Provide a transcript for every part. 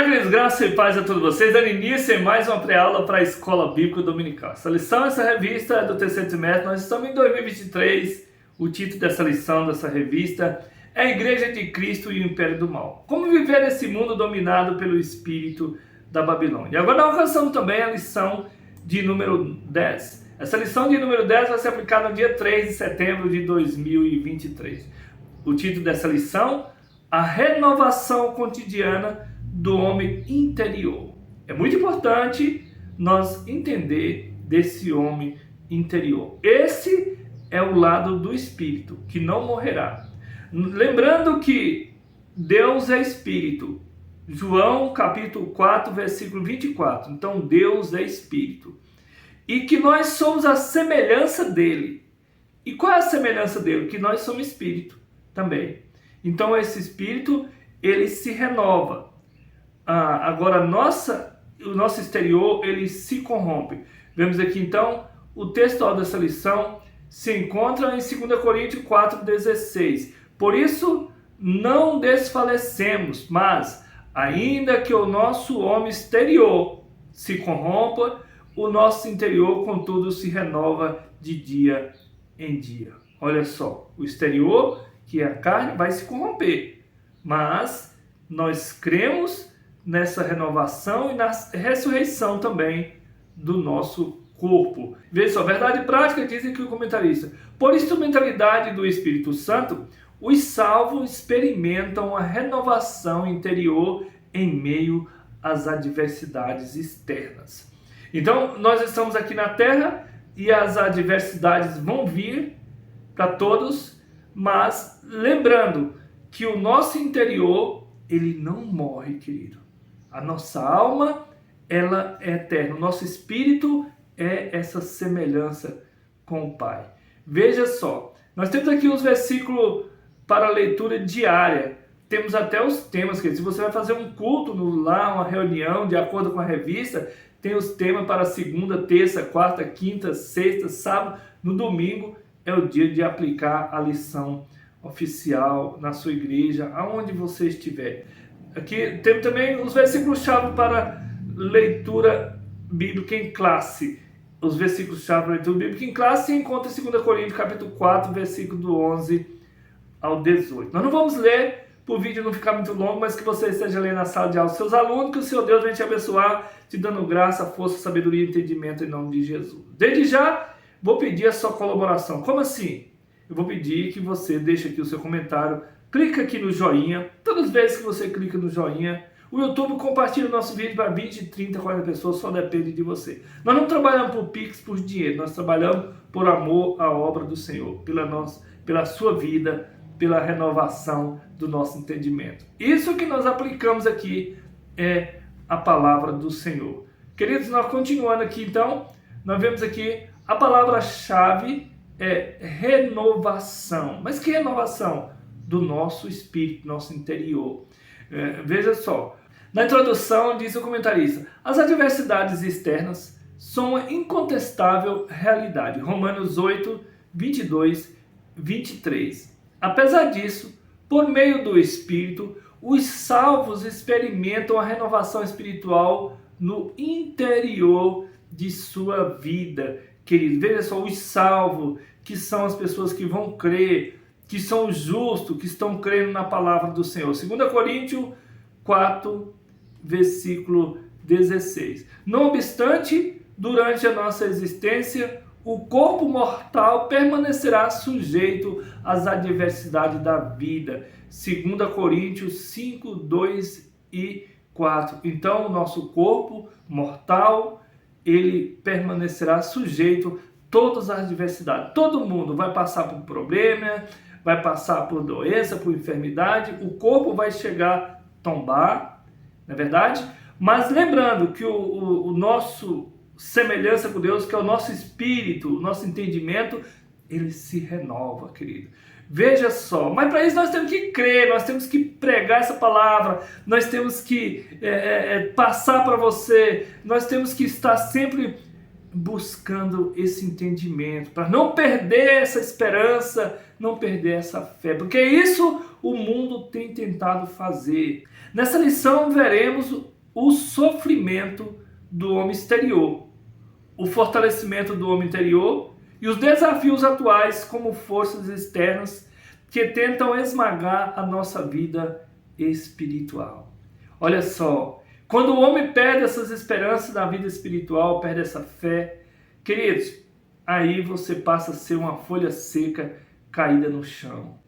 Olá, queridos, graça e paz a todos vocês. Dando início em mais uma pré-aula para a Escola Bíblica Dominical. Essa lição, essa revista é do terceiro trimestre. Nós estamos em 2023. O título dessa lição, dessa revista, é a Igreja de Cristo e o Império do Mal. Como viver nesse mundo dominado pelo espírito da Babilônia. E agora nós alcançamos também a lição de número 10. Essa lição de número 10 vai ser aplicada no dia 3 de setembro de 2023. O título dessa lição, a renovação cotidiana do homem interior. É muito importante nós entender desse homem interior. Esse é o lado do espírito, que não morrerá. Lembrando que Deus é espírito. João capítulo 4, versículo 24. Então Deus é espírito. E que nós somos a semelhança dele. E qual é a semelhança dele? Que nós somos espírito também. Então esse espírito, ele se renova. Agora, o nosso exterior, ele se corrompe. Vemos aqui, então, o texto dessa lição se encontra em 2 Coríntios 4,16. Por isso, não desfalecemos, mas, ainda que o nosso homem exterior se corrompa, o nosso interior, contudo, se renova de dia em dia. Olha só, o exterior, que é a carne, vai se corromper, mas nós cremos nessa renovação e na ressurreição também do nosso corpo. Veja só, verdade prática, dizem que o comentarista. Por instrumentalidade do Espírito Santo, os salvos experimentam a renovação interior em meio às adversidades externas. Então, nós estamos aqui na Terra e as adversidades vão vir para todos, mas lembrando que o nosso interior, ele não morre, querido. A nossa alma, ela é eterna. O nosso espírito é essa semelhança com o Pai. Veja só, nós temos aqui os versículos para leitura diária. Temos até os temas, querido. Se você vai fazer um culto lá, uma reunião, de acordo com a revista, tem os temas para segunda, terça, quarta, quinta, sexta, sábado. No domingo é o dia de aplicar a lição oficial na sua igreja, aonde você estiver. Aqui temos também os versículos-chave para leitura bíblica em classe. Os versículos-chave para leitura bíblica em classe se encontra em 2 Coríntios, capítulo 4, versículo do 11 ao 18. Nós não vamos ler, para o vídeo não ficar muito longo, mas que você esteja lendo na sala de aula seus alunos, que o Senhor Deus venha te abençoar, te dando graça, força, sabedoria e entendimento em nome de Jesus. Desde já, vou pedir a sua colaboração. Como assim? Eu vou pedir que você deixe aqui o seu comentário, clica aqui no joinha. Todas as vezes que você clica no joinha, o YouTube compartilha o nosso vídeo para 20, 30, 40 pessoas, só depende de você. Nós não trabalhamos por Pix, por dinheiro, nós trabalhamos por amor à obra do Senhor, pela sua vida, pela renovação do nosso entendimento. Isso que nós aplicamos aqui é a palavra do Senhor. Queridos, nós continuando aqui então, nós vemos aqui a palavra-chave é renovação. Mas que renovação? Do nosso espírito, nosso interior. Veja só, na introdução diz o comentarista, as adversidades externas são uma incontestável realidade. Romanos 8, 22, 23. Apesar disso, por meio do Espírito, os salvos experimentam a renovação espiritual no interior de sua vida. Querido, veja só, os salvos, que são as pessoas que vão crer, que são os justos, que estão crendo na palavra do Senhor. 2 Coríntios 4, versículo 16. Não obstante, durante a nossa existência, o corpo mortal permanecerá sujeito às adversidades da vida. 2 Coríntios 5, 2 e 4. Então, o nosso corpo mortal, ele permanecerá sujeito a todas as adversidades. Todo mundo vai passar por problema, vai passar por doença, por enfermidade, o corpo vai chegar a tombar, não é verdade? Mas lembrando que o nosso semelhança com Deus, que é o nosso espírito, o nosso entendimento, ele se renova, querido. Veja só, mas para isso nós temos que crer, nós temos que pregar essa palavra, nós temos que passar para você, nós temos que estar sempre buscando esse entendimento, para não perder essa esperança, não perder essa fé, porque isso o mundo tem tentado fazer. Nessa lição veremos o sofrimento do homem exterior, o fortalecimento do homem interior e os desafios atuais como forças externas que tentam esmagar a nossa vida espiritual. Olha só, quando o homem perde essas esperanças da vida espiritual, perde essa fé, queridos, aí você passa a ser uma folha seca caída no chão.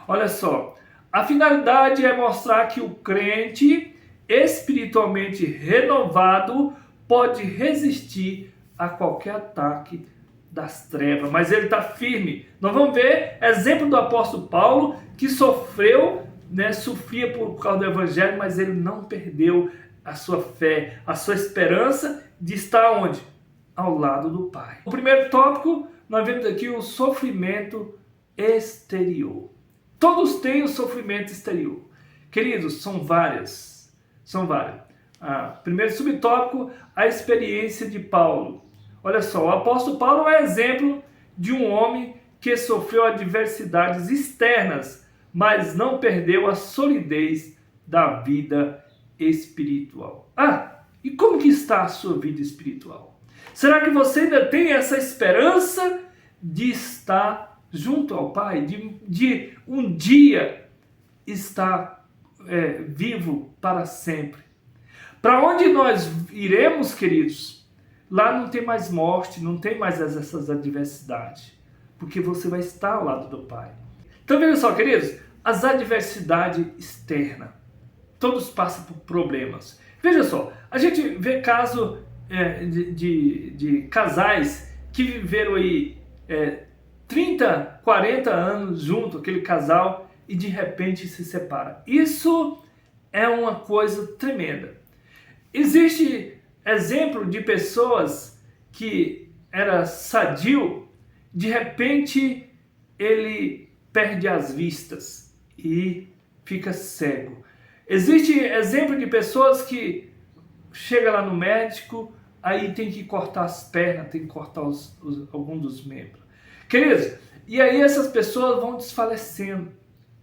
Olha só, a finalidade é mostrar que o crente espiritualmente renovado pode resistir a qualquer ataque das trevas, mas ele está firme. Nós vamos ver exemplo do apóstolo Paulo, que sofreu, sofria por causa do evangelho, mas ele não perdeu a sua fé, a sua esperança de estar onde? Ao lado do Pai. O primeiro tópico, nós vemos aqui o sofrimento exterior. Todos têm o sofrimento exterior. Queridos, são várias. Primeiro subtópico, a experiência de Paulo. Olha só, o apóstolo Paulo é exemplo de um homem que sofreu adversidades externas, mas não perdeu a solidez da vida espiritual. E como que está a sua vida espiritual? Será que você ainda tem essa esperança de estar junto ao Pai, de um dia estar vivo para sempre? Para onde nós iremos, queridos? Lá não tem mais morte, não tem mais essas adversidades, porque você vai estar ao lado do Pai. Então veja só, queridos, as adversidades externas, todos passam por problemas. Veja só, a gente vê caso de casais que viveram aí 30, 40 anos junto, aquele casal, e de repente se separa. Isso é uma coisa tremenda. Existe exemplo de pessoas que era sadio, de repente ele perde as vistas e fica cego. Existe exemplo de pessoas que chega lá no médico, aí tem que cortar as pernas, tem que cortar algum dos membros. Queridos, e aí essas pessoas vão desfalecendo,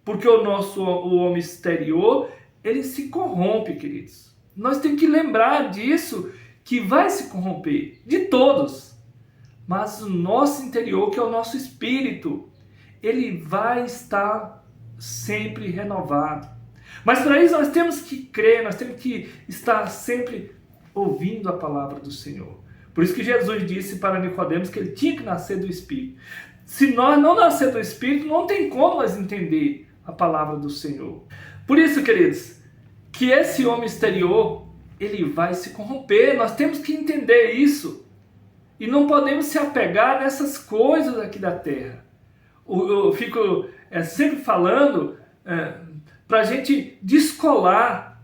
porque o homem exterior, ele se corrompe, queridos. Nós temos que lembrar disso, que vai se corromper, de todos. Mas o nosso interior, que é o nosso espírito, ele vai estar sempre renovado. Mas para isso nós temos que crer, nós temos que estar sempre ouvindo a palavra do Senhor. Por isso que Jesus disse para Nicodemos que ele tinha que nascer do Espírito. Se nós não nascer do Espírito, não tem como nós entender a palavra do Senhor. Por isso, queridos, que esse homem exterior, ele vai se corromper. Nós temos que entender isso. E não podemos se apegar nessas coisas aqui da terra. Eu fico sempre falando para a gente descolar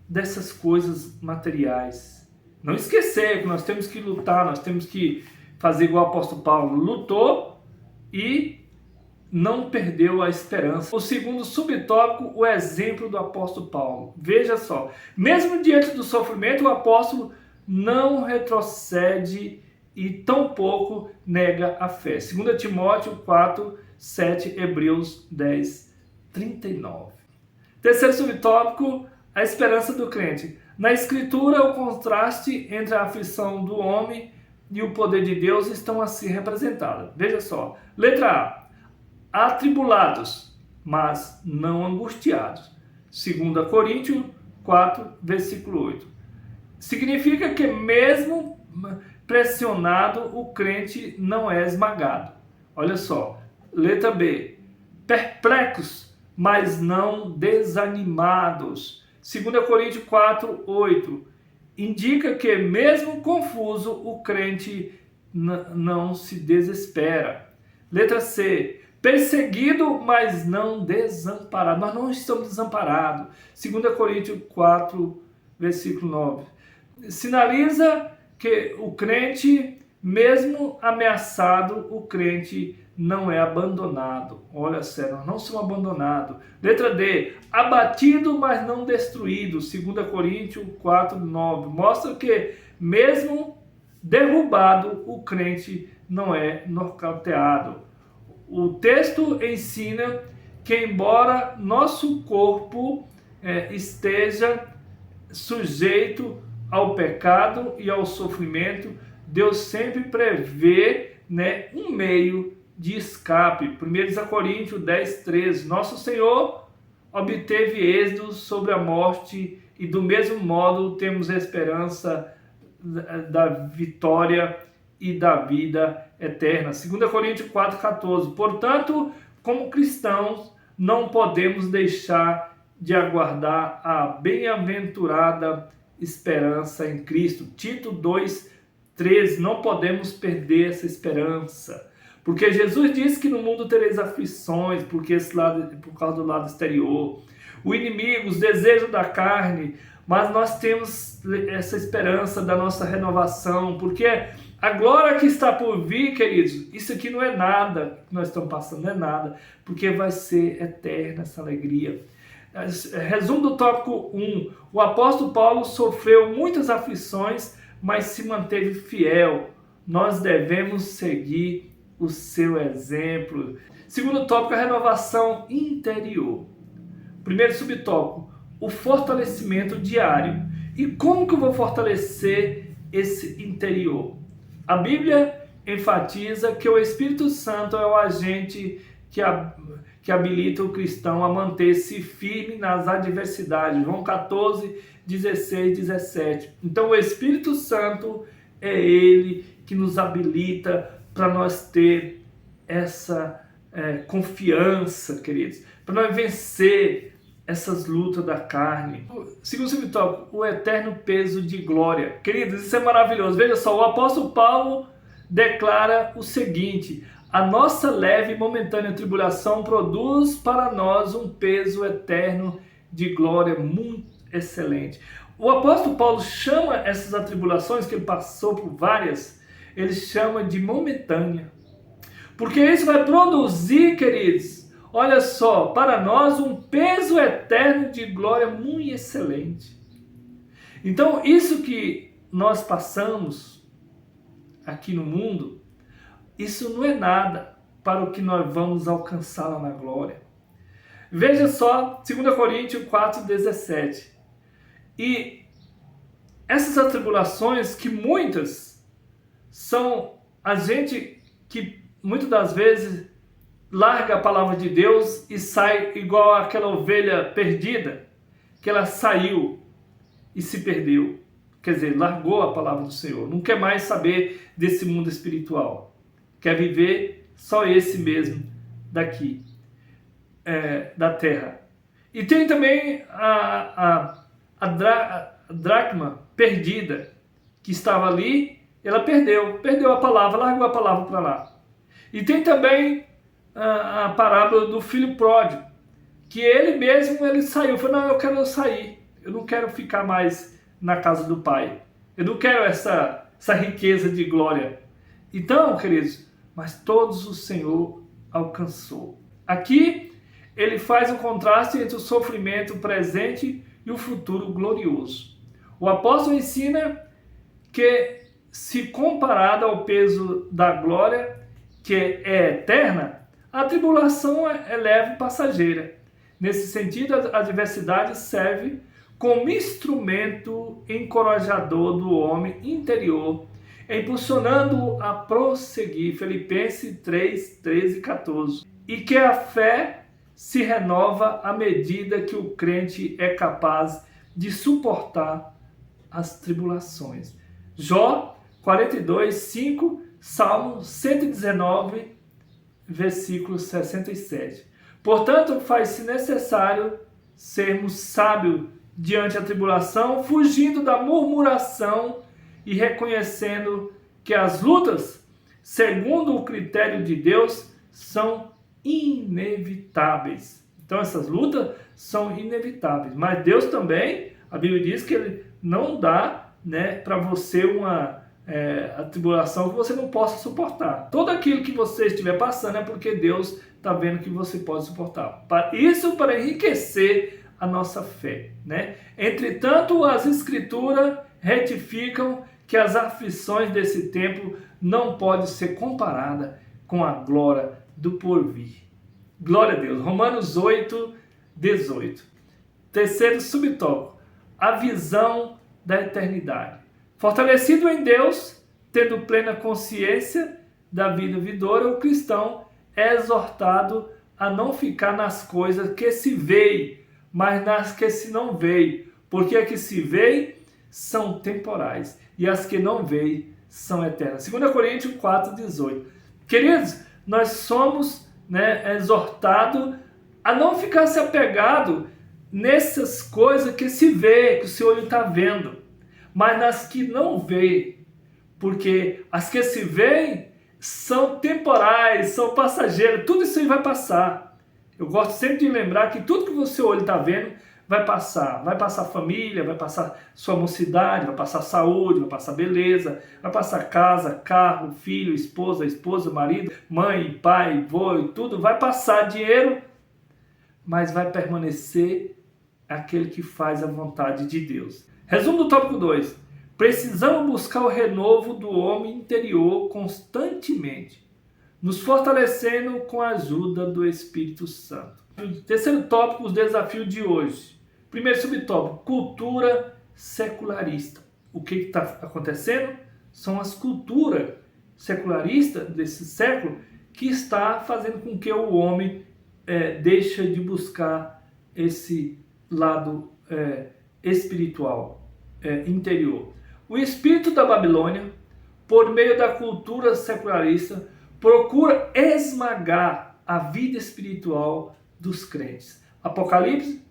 dessas coisas materiais. Não esquecer que nós temos que lutar, nós temos que fazer igual o apóstolo Paulo lutou e não perdeu a esperança. O segundo subtópico, o exemplo do apóstolo Paulo. Veja só, mesmo diante do sofrimento, o apóstolo não retrocede e tampouco nega a fé. 2 Timóteo 4, 7, Hebreus 10, 39. Terceiro subtópico, a esperança do crente. Na Escritura, o contraste entre a aflição do homem e o poder de Deus estão assim representados. Veja só, letra A, atribulados, mas não angustiados. 2 Coríntios 4, versículo 8. Significa que mesmo pressionado, o crente não é esmagado. Olha só, letra B, perplexos, mas não desanimados. 2 Coríntios 4, 8. Indica que mesmo confuso, o crente não se desespera. Letra C, perseguido, mas não desamparado. Nós não estamos desamparados. 2 Coríntios 4, versículo 9. Sinaliza que o crente, mesmo ameaçado, o crente não é abandonado. Olha só, nós não somos abandonados. Letra D, abatido, mas não destruído. 2 Coríntios 4, 9. Mostra que mesmo derrubado, o crente não é nocauteado. O texto ensina que embora nosso corpo esteja sujeito ao pecado e ao sofrimento, Deus sempre prevê, né, um meio de escape. 1 Coríntios 10:13, nosso Senhor obteve êxito sobre a morte e do mesmo modo temos a esperança da vitória e da vida eterna. 2 Coríntios 4:14, portanto, como cristãos, não podemos deixar de aguardar a bem-aventurada esperança em Cristo. Tito 2:13, não podemos perder essa esperança. Porque Jesus disse que no mundo tereis aflições, por causa do lado exterior. O inimigo, os desejos da carne, mas nós temos essa esperança da nossa renovação, porque a glória que está por vir, queridos, isso aqui não é nada que nós estamos passando, não é nada, porque vai ser eterna essa alegria. Resumo do tópico 1. O apóstolo Paulo sofreu muitas aflições, mas se manteve fiel. Nós devemos seguir o seu exemplo. Segundo tópico, a renovação interior. Primeiro subtópico, o fortalecimento diário. E como que eu vou fortalecer esse interior? A Bíblia enfatiza que o Espírito Santo é o agente que habilita o cristão a manter-se firme nas adversidades. João 14:16-17. Então o Espírito Santo é ele que nos habilita para nós ter essa confiança, queridos, para nós vencer essas lutas da carne. Segundo subtópico, o eterno peso de glória. Queridos, isso é maravilhoso. Veja só, o apóstolo Paulo declara o seguinte: a nossa leve e momentânea tribulação produz para nós um peso eterno de glória muito excelente. O apóstolo Paulo chama essas atribulações, que ele passou por várias, ele chama de momentânea. Porque isso vai produzir, queridos, olha só, para nós um peso eterno de glória muito excelente. Então, isso que nós passamos aqui no mundo, isso não é nada para o que nós vamos alcançar lá na glória. Veja só, 2 Coríntios 4:17. E essas atribulações, que muitas são a gente que muitas das vezes larga a palavra de Deus e sai igual aquela ovelha perdida, que ela saiu e se perdeu. Quer dizer, largou a palavra do Senhor, não quer mais saber desse mundo espiritual. Quer viver só esse mesmo daqui, da terra. E tem também a dracma perdida, que estava ali, ela perdeu a palavra, largou a palavra para lá. E tem também a parábola do filho pródigo, que ele saiu, falou, não, eu quero sair, eu não quero ficar mais na casa do pai, eu não quero essa riqueza de glória. Então, queridos, mas todos o Senhor alcançou. Aqui ele faz um contraste entre o sofrimento presente e o futuro glorioso. O apóstolo ensina que, se comparado ao peso da glória, que é eterna, a tribulação é leve e passageira. Nesse sentido, a adversidade serve como instrumento encorajador do homem interior, impulsionando-o a prosseguir. Filipenses 3:13-14. E que a fé se renova à medida que o crente é capaz de suportar as tribulações. Jó 42:5, Salmo 119, versículo 67. Portanto, faz-se necessário sermos sábios diante da tribulação, fugindo da murmuração e reconhecendo que as lutas, segundo o critério de Deus, são inevitáveis. Então essas lutas são inevitáveis, mas Deus também, a Bíblia diz que Ele não dá, para você a tribulação que você não possa suportar. Tudo aquilo que você estiver passando é porque Deus está vendo que você pode suportar. Isso para enriquecer a nossa fé, Entretanto, as Escrituras retificam que as aflições desse tempo não podem ser comparadas com a glória do porvir. Glória a Deus. Romanos 8:18. Terceiro subtópico, a visão da eternidade. Fortalecido em Deus, tendo plena consciência da vida vindoura, o cristão é exortado a não ficar nas coisas que se veem, mas nas que se não veem, porque as que se veem são temporais e as que não veem são eternas. 2 Coríntios 4:18. Queridos, nós somos exortados a não ficar se apegado nessas coisas que se vê, que o seu olho está vendo, mas nas que não vê, porque as que se veem são temporais, são passageiras, tudo isso aí vai passar. Eu gosto sempre de lembrar que tudo que o seu olho está vendo vai passar família, vai passar sua mocidade, vai passar saúde, vai passar beleza, vai passar casa, carro, filho, esposa, marido, mãe, pai, vô, tudo vai passar, dinheiro, mas vai permanecer aquele que faz a vontade de Deus. Resumo do tópico 2. Precisamos buscar o renovo do homem interior constantemente, nos fortalecendo com a ajuda do Espírito Santo. Terceiro tópico, os desafios de hoje. Primeiro subtópico, cultura secularista. O que está acontecendo? São as culturas secularistas desse século que está fazendo com que o homem deixe de buscar esse lado espiritual, interior. O espírito da Babilônia, por meio da cultura secularista, procura esmagar a vida espiritual dos crentes. Apocalipse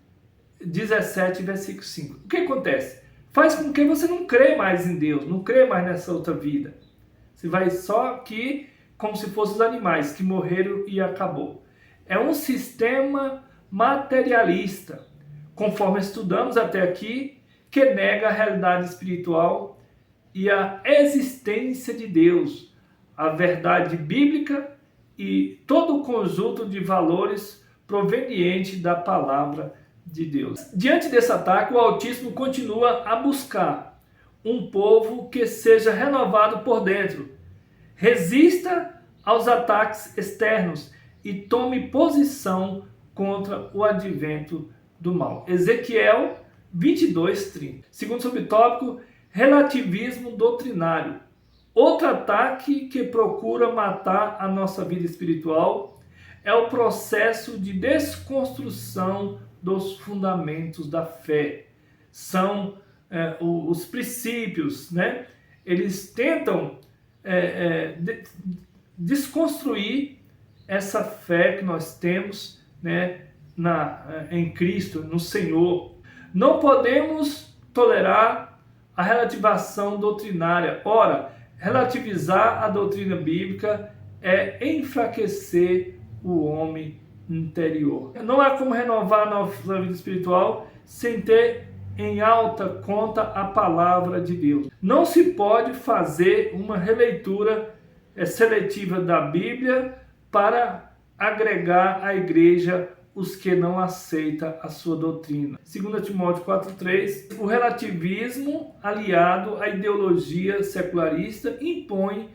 17, versículo 5. O que acontece? Faz com que você não crê mais em Deus, não crê mais nessa outra vida. Você vai só aqui como se fossem os animais que morreram e acabou. É um sistema materialista, conforme estudamos até aqui, que nega a realidade espiritual e a existência de Deus, a verdade bíblica e todo o conjunto de valores proveniente da palavra de Deus. Diante desse ataque, o Altíssimo continua a buscar um povo que seja renovado por dentro. Resista aos ataques externos e tome posição contra o advento do mal. Ezequiel 22:30. Segundo subtópico, relativismo doutrinário. Outro ataque que procura matar a nossa vida espiritual é o processo de desconstrução dos fundamentos da fé. São os princípios, Eles tentam desconstruir essa fé que nós temos, em Cristo, no Senhor. Não podemos tolerar a relativização doutrinária. Ora, relativizar a doutrina bíblica é enfraquecer o homem interior. Não há como renovar a nossa vida espiritual sem ter em alta conta a palavra de Deus. Não se pode fazer uma releitura seletiva da Bíblia para agregar à igreja os que não aceitam a sua doutrina. 2 Timóteo 4:3, o relativismo aliado à ideologia secularista impõe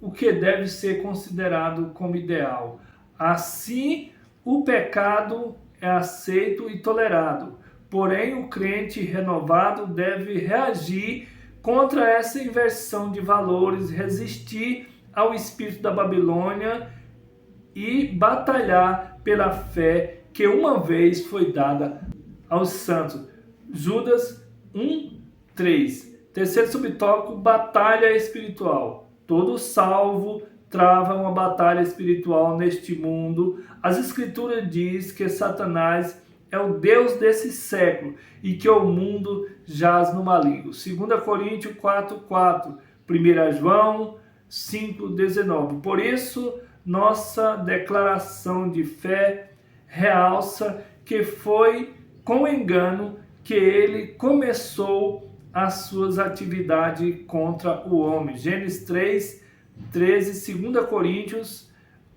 o que deve ser considerado como ideal. Assim, o pecado é aceito e tolerado, porém o crente renovado deve reagir contra essa inversão de valores, resistir ao espírito da Babilônia e batalhar pela fé que uma vez foi dada aos santos. Judas 1:3. Terceiro subtópico, batalha espiritual. Todo salvo trava uma batalha espiritual neste mundo. As Escrituras diz que Satanás é o Deus desse século e que o mundo jaz no maligno. 2 Coríntios 4:4. 1 João 5:19. Por isso, nossa declaração de fé realça que foi com engano que ele começou as suas atividades contra o homem. Gênesis 3:13, 2 Coríntios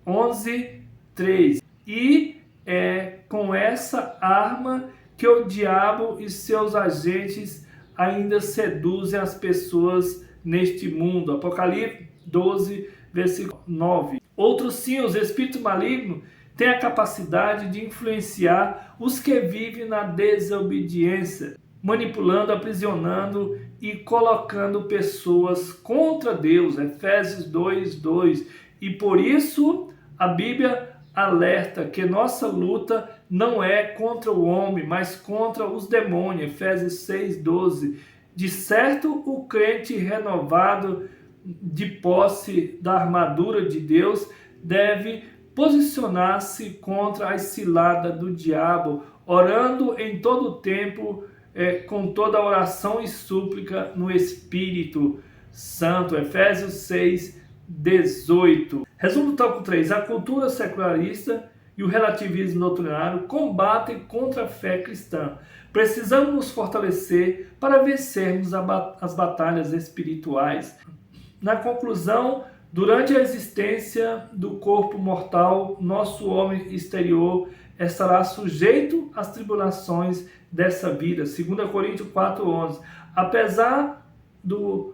11:3. E é com essa arma que o diabo e seus agentes ainda seduzem as pessoas neste mundo. Apocalipse 12, versículo 9. Outros sim, os espíritos malignos tem a capacidade de influenciar os que vivem na desobediência, manipulando, aprisionando e colocando pessoas contra Deus. Efésios 2:2. E por isso a Bíblia alerta que nossa luta não é contra o homem, mas contra os demônios. Efésios 6:12. De certo, o crente renovado de posse da armadura de Deus deve posicionar-se contra a cilada do diabo, orando em todo o tempo, com toda a oração e súplica no Espírito Santo. Efésios 6:18. Resumo do tópico 3. A cultura secularista e o relativismo doutrinário combatem contra a fé cristã. Precisamos nos fortalecer para vencermos as batalhas espirituais. Na conclusão, durante a existência do corpo mortal, nosso homem exterior estará sujeito às tribulações dessa vida. 2 Coríntios 4:11. Apesar do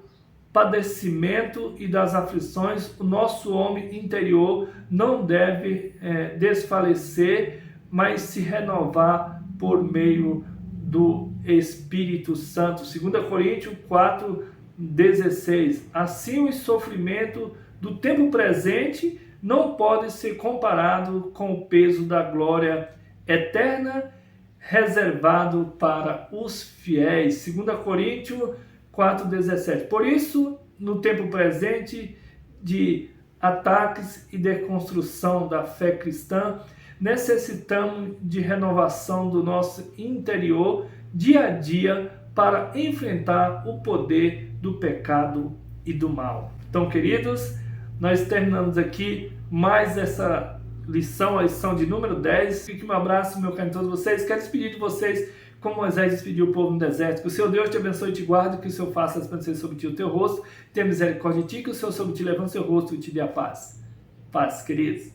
padecimento e das aflições, o nosso homem interior não deve desfalecer, mas se renovar por meio do Espírito Santo. 2 Coríntios 4:16. Assim, o sofrimento do tempo presente não pode ser comparado com o peso da glória eterna reservado para os fiéis. 2 Coríntios 4:17. Por isso, no tempo presente de ataques e deconstrução da fé cristã, necessitamos de renovação do nosso interior dia a dia para enfrentar o poder do pecado e do mal. Então, queridos, nós terminamos aqui mais essa lição, a lição de número 10. Fique um abraço, meu caro, a todos vocês. Quero despedir de vocês como Moisés despediu o povo no deserto. Que o Senhor Deus te abençoe e te guarde, que o Senhor faça resplandecer sobre ti o teu rosto, tenha misericórdia de ti, que o Senhor sobre ti levante o seu rosto e te dê a paz. Paz, queridos.